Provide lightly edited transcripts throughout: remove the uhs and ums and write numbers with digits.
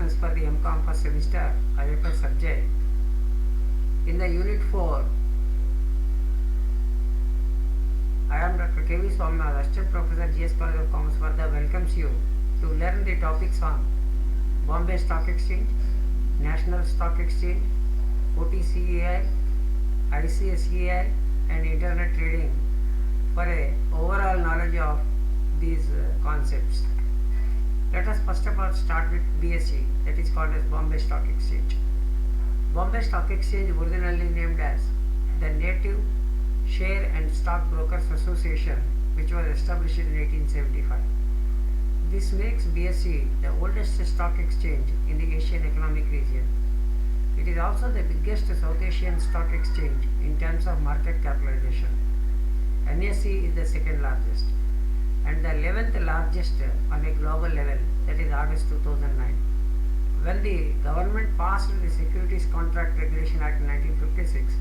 Congratulations for the MCOM first semester IFS subject. In the Unit 4, I am Dr. K.V. Swaminathan, Assistant Professor, GS College of Commerce, Varda, welcomes you to learn the topics on Bombay Stock Exchange, National Stock Exchange, OTCEI, ICSEI and Internet trading for a overall knowledge of these concepts. Let us first of all start with BSE, that is called as Bombay Stock Exchange. Bombay Stock Exchange, originally named as the Native Share and Stock Brokers Association, which was established in 1875. This makes BSE the oldest stock exchange in the Asian Economic Region. It is also the biggest South Asian stock exchange in terms of market capitalization. NSE is the second largest and the 11th largest on a global level, that is August 2009. When the government passed the Securities Contract Regulation Act 1956,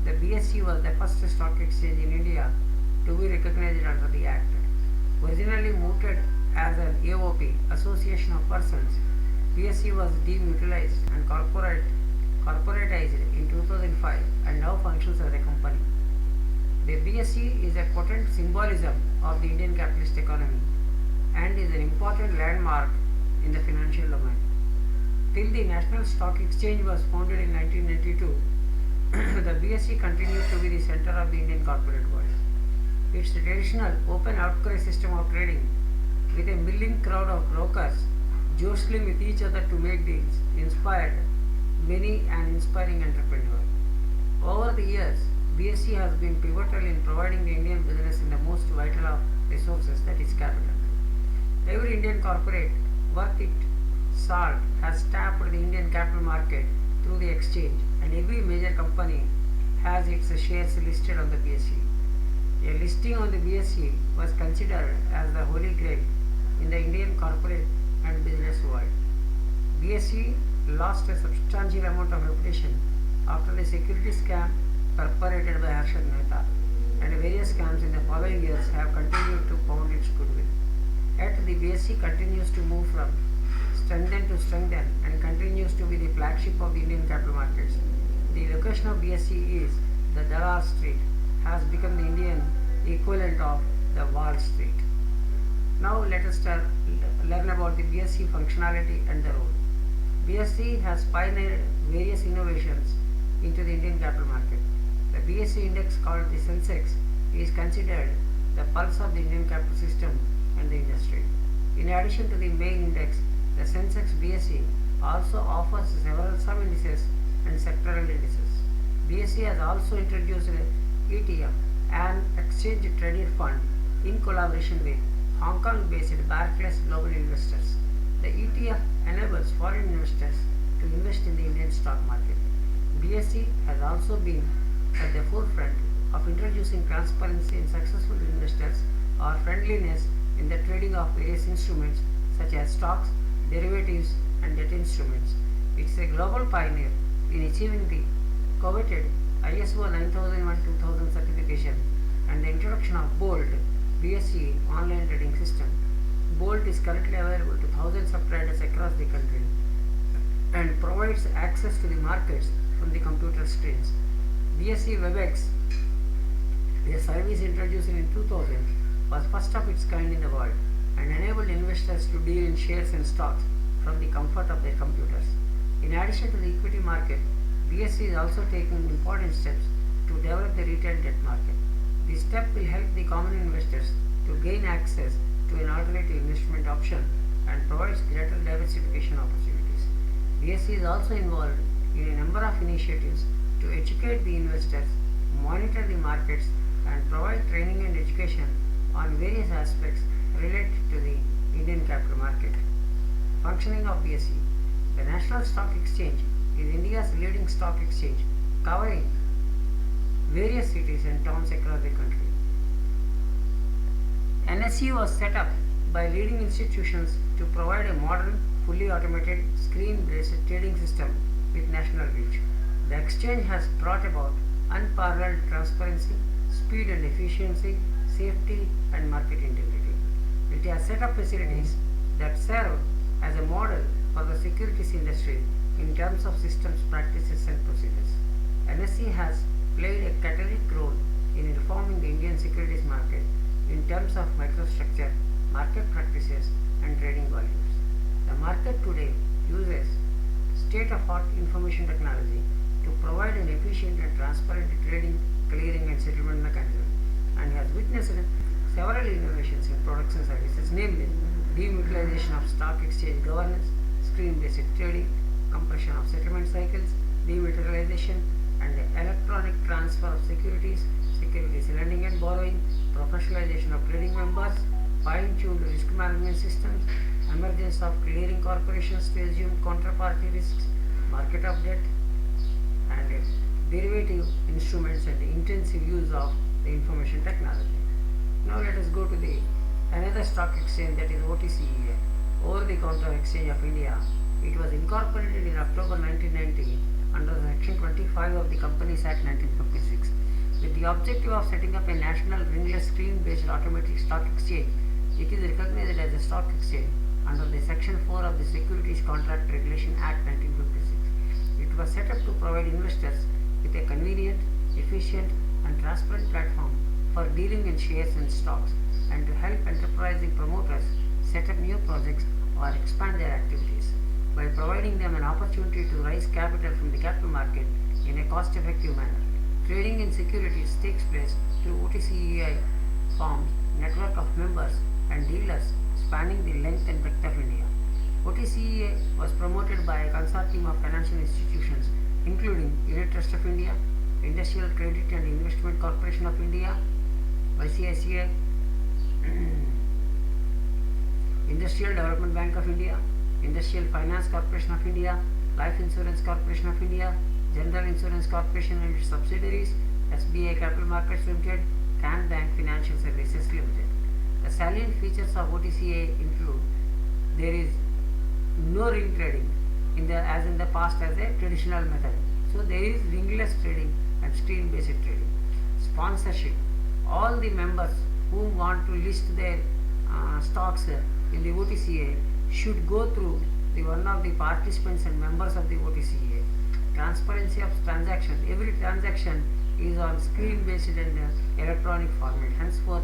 the BSE was the first stock exchange in India to be recognized under the Act. Originally mooted as an AOP, Association of Persons, BSE was demutualized and corporatized in 2005 and now functions as a company. The BSE is a potent symbolism of the Indian capitalist economy and is an important landmark in the financial domain. Till the National Stock Exchange was founded in 1992, the BSE continued to be the center of the Indian corporate world. Its traditional open outcry system of trading, with a milling crowd of brokers jostling with each other to make deals, inspired many an inspiring entrepreneur. Over the years, BSE has been pivotal in providing the Indian business in the most vital of resources, that is capital. Every Indian corporate worth its salt has tapped the Indian capital market through the exchange, and every major company has its shares listed on the BSE. A listing on the BSE was considered as the holy grail in the Indian corporate and business world. BSE lost a substantial amount of reputation after the security scam perpetrated by Harshad Mehta, and various scams in the following years have continued to pound its goodwill. Yet the BSE continues to move from strengthen to strengthen and continues to be the flagship of the Indian capital markets. The location of BSE is the Dalal Street, has become the Indian equivalent of the Wall Street. Now let us learn about the BSE functionality and the role. BSE has pioneered various innovations into the Indian capital market. The BSE index, called the Sensex, is considered the pulse of the Indian capital system and the industry. In addition to the main index, the Sensex BSE also offers several sub-indices and sectoral indices. BSE has also introduced ETF, an exchange traded fund, in collaboration with Hong Kong-based Barclays Global Investors. The ETF enables foreign investors to invest in the Indian stock market. BSE has also been at the forefront of introducing transparency and successful investors or friendliness in the trading of various instruments such as stocks, derivatives and debt instruments. It is a global pioneer in achieving the coveted ISO 9001-2000 certification and the introduction of BOLT, BSE online trading system. BOLT is currently available to thousands of traders across the country and provides access to the markets from the computer screens. BSE WebEx, a service introduced in 2000, was first of its kind in the world and enabled investors to deal in shares and stocks from the comfort of their computers. In addition to the equity market, BSE is also taking important steps to develop the retail debt market. This step will help the common investors to gain access to an alternative investment option and provides greater diversification opportunities. BSE is also involved in a number of initiatives to educate the investors, monitor the markets and provide training and education on various aspects related to the Indian capital market. Functioning of BSE. The National Stock Exchange is India's leading stock exchange, covering various cities and towns across the country. NSE was set up by leading institutions to provide a modern, fully automated, screen-based trading system with national reach. The exchange has brought about unparalleled transparency, speed and efficiency, safety and market integrity. It has set up facilities that serve as a model for the securities industry in terms of systems, practices and procedures. NSE has played a catalytic role in reforming the Indian securities market in terms of microstructure, market practices and trading volumes. The market today uses state-of-art information technology to provide an efficient and transparent trading, clearing and settlement mechanism, and has witnessed several innovations in products and services, namely demutualization of stock exchange governance, screen-based trading, compression of settlement cycles, dematerialization and the electronic transfer of securities, securities lending and borrowing, professionalization of trading members, fine-tuned risk management systems, emergence of clearing corporations to assume counterparty risks, market update and derivative instruments and intensive use of the information technology. Now let us go to the another stock exchange, that is OTCEA, Over the Counter Exchange of India. It was incorporated in October 1990 under Section 25 of the Companies Act 1956 with the objective of setting up a national ringless screen-based automatic stock exchange. It is recognized as a stock exchange under the Section 4 of the Securities Contract Regulation Act 1956. It was set up to provide investors with a convenient, efficient and transparent platform for dealing in shares and stocks, and to help enterprising promoters set up new projects or expand their activities by providing them an opportunity to raise capital from the capital market in a cost-effective manner. Trading in securities takes place through OTCEI forms network of members and dealers spanning the length and breadth of India. OTCEA was promoted by a consortium of financial institutions including Unit Trust of India, Industrial Credit and Investment Corporation of India, ICICI, Industrial Development Bank of India, Industrial Finance Corporation of India, Life Insurance Corporation of India, General Insurance Corporation and its subsidiaries, SBI Capital Markets Limited, Can Bank Financial Services Limited. The salient features of OTCA include there is no ring trading as in the past as a traditional method. So there is ringless trading and screen-based trading. Sponsorship. All the members who want to list their stocks in the OTCA should go through one of the participants and members of the OTCA. Transparency of transactions. Every transaction is on screen-based and electronic format. Henceforth,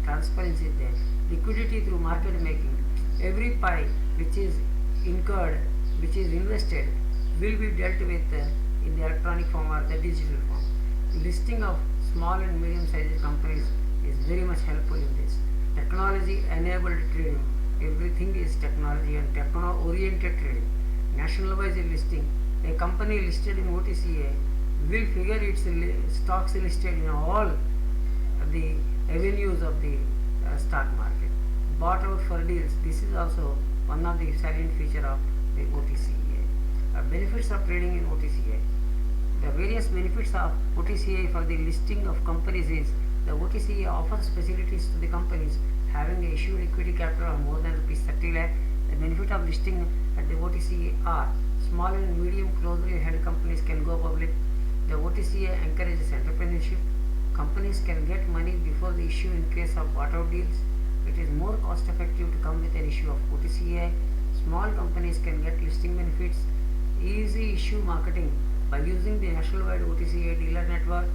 transparency is there. Liquidity through market making. Every pie which is incurred, which is invested, will be dealt with in the electronic form or the digital form. Listing of small and medium-sized companies is very much helpful in this. Technology-enabled trading. Everything is technology and techno-oriented trading. National-wise listing. A company listed in OTCA will figure its stocks listed in all the avenues of the stock market. Bought out for deals. This is also one of the salient feature of the OTCA. Benefits of trading in OTCA. The various benefits of OTCA for the listing of companies is the OTCA offers facilities to the companies having a issued equity capital of more than Rs 30 lakh. The benefit of listing at the OTCA are small and medium closely held companies can go public. The OTCA encourages entrepreneurship. Companies can get money before the issue in case of bought out deals. It is more cost effective to come with an issue of OTCA. Small companies can get listing benefits. Easy issue marketing by using the nationwide OTCA dealer network.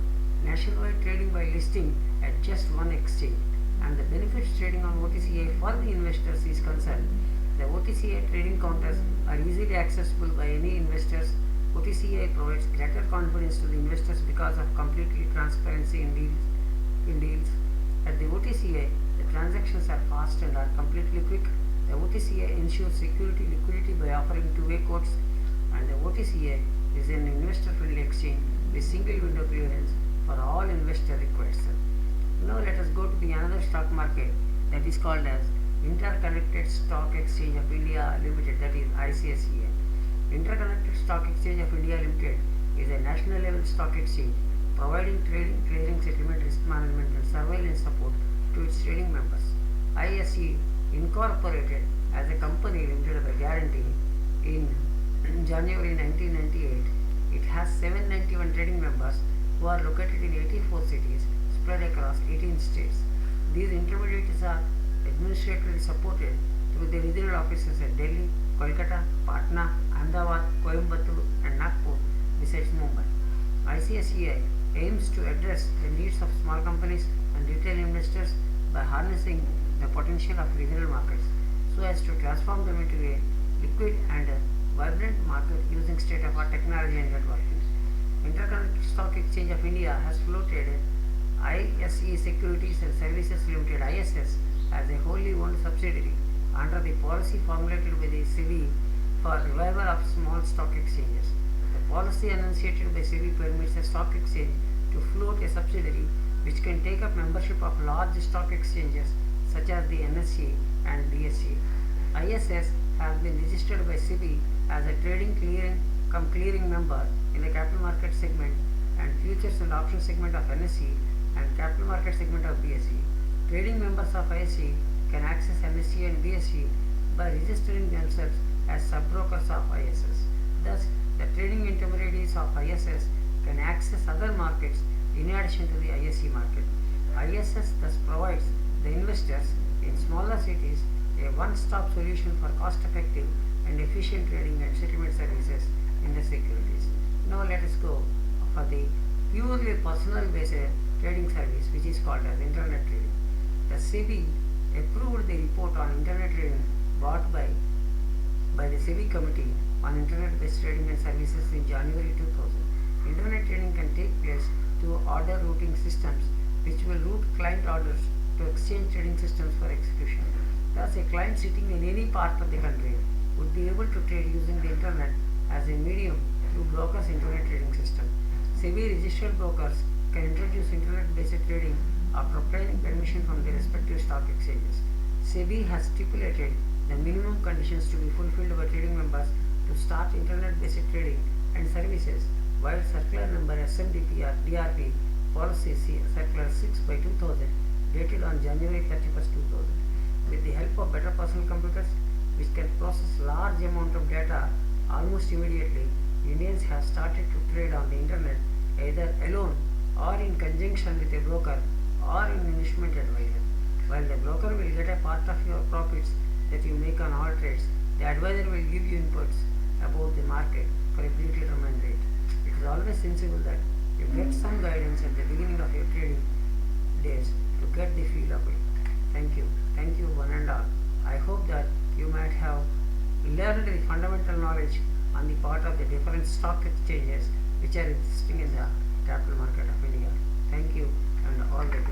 Nationwide trading by listing at just one exchange. And the benefits trading on OTCA for the investors is concerned. The OTCA trading counters are easily accessible by any investors. OTCA provides greater confidence to the investors because of completely transparency in deals. At the OTCA, the transactions are fast and are completely quick. The OTCA ensures security liquidity by offering two-way quotes, and the OTCA is an investor-friendly exchange with single window clearance for all investor requests. Now let us go to the another stock market that is called as Interconnected Stock Exchange of India Limited, that is ICSEA. Interconnected Stock Exchange of India Limited is a national level stock exchange providing trading, clearing, settlement, risk management and surveillance support to its trading members. ISE incorporated as a company limited by guarantee in January 1998. It has 791 trading members who are located in 84 cities spread across 18 states. These intermediaries are administratively supported with the regional offices at Delhi, Kolkata, Patna, Ahmedabad, Coimbatore and Nagpur besides Mumbai. ICSEI aims to address the needs of small companies and retail investors by harnessing the potential of regional markets so as to transform them into a liquid and vibrant market using state-of-art technology and networking. Interconnected Stock Exchange of India has floated ISE Securities and Services Limited (ISS) as a wholly owned subsidiary under the policy formulated by the SEBI for revival of small stock exchanges. The policy enunciated by SEBI permits a stock exchange to float a subsidiary which can take up membership of large stock exchanges such as the NSE and BSE. ISS has been registered by SEBI as a trading clearing member in the capital market segment and futures and options segment of NSE and capital market segment of BSE. Trading members of ISE can access NSE and BSE by registering themselves as sub-brokers of ISS. Thus, the trading intermediaries of ISS can access other markets in addition to the ISE market. ISS thus provides the investors in smaller cities a one-stop solution for cost-effective and efficient trading and settlement services in the securities. Now let us go for the purely personal-based trading service which is called as internet trading. The SEBI approved the report on internet trading brought by the SEBI Committee on Internet-Based Trading and Services in January 2000. Internet trading can take place through order routing systems which will route client orders to exchange trading systems for execution. Thus, a client sitting in any part of the country would be able to trade using the internet as a medium through brokers' internet trading system. SEBI registered brokers can introduce internet-based trading after obtaining permission from the respective stock exchanges. SEBI has stipulated the minimum conditions to be fulfilled by trading members to start internet-based trading and services, while circular number SMDRP policy circular 6 by 2000 dated on January 31st, 2000. With the help of better personal computers which can process large amount of data almost immediately, Indians have started to trade on the internet either alone or in conjunction with a broker or an investment advisor. While the broker will get a part of your profits that you make on all trades, the advisor will give you inputs about the market for a predetermined rate. It is always sensible that you get some guidance at the beginning of your trading days to get the feel of it. Thank you. Thank you one and all. I hope that you might have learned the fundamental knowledge on the part of the different stock exchanges which are existing in the capital market of India. Thank you and all the best.